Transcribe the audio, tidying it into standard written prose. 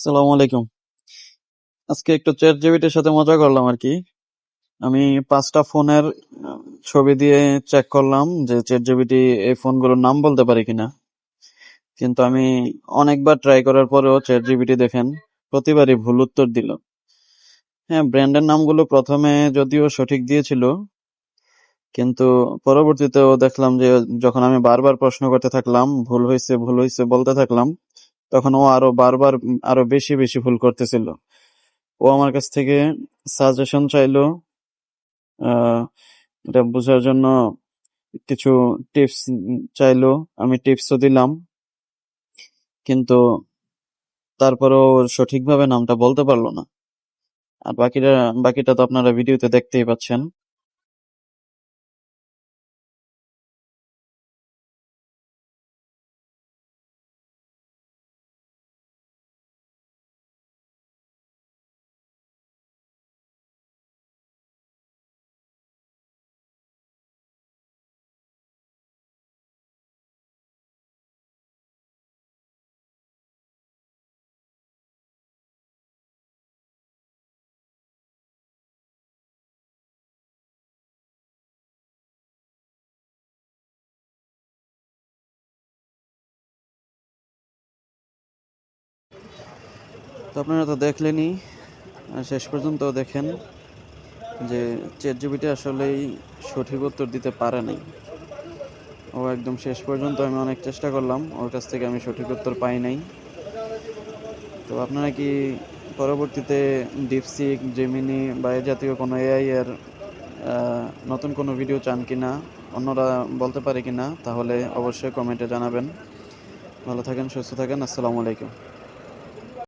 আসসালামু আলাইকুম। আজকে একটু চ্যাট জিপিটির সাথে মজা করলাম আর কি। আমি 5টা ফোনের ছবি দিয়ে চেক করলাম যে চ্যাট জিপিটি এই ফোনগুলোর নাম বলতে পারে কিনা। কিন্তু আমি অনেকবার ট্রাই করার পরেও চ্যাট জিপিটি দেখেন প্রতিবারই ভুল উত্তর দিল। হ্যাঁ, ব্র্যান্ডের নামগুলো প্রথমে যদিও সঠিক দিয়েছিল, কিন্তু পরবর্তীতেও দেখলাম যে যখন আমি বারবার প্রশ্ন করতে থাকলাম, ভুল হয়েছে বলতে থাকলাম, তখন ও আরো বারবার আরো বেশি বেশি ভুল করতেছিল। ও আমার কাছ থেকে সাজেশন চাইলো, আহ এটা বোঝার জন্য কিছু টিপস চাইলো। আমি টিপসও দিলাম, কিন্তু তারপরেও সঠিকভাবে নামটা বলতে পারলো না। আর বাকিটা তো আপনারা ভিডিওতে দেখতেই পাচ্ছেন। তো আপনারা তো দেখলেনই, আর শেষ পর্যন্ত দেখেন যে চ্যাট জিপিটি আসলেই সঠিক উত্তর দিতে পারে নাই। ও একদম শেষ পর্যন্ত আমি অনেক চেষ্টা করলাম, ওর কাছ থেকে আমি সঠিক উত্তর পাই নাই। তো আপনারা কি পরবর্তীতে ডিপসিক, জেমিনি বা এ জাতীয় কোনো এআই এর নতুন কোনো ভিডিও চান কিনা, অন্যরা বলতে পারে কিনা, তাহলে অবশ্যই কমেন্টে জানাবেন। ভালো থাকেন, সুস্থ থাকেন। আসসালামু আলাইকুম।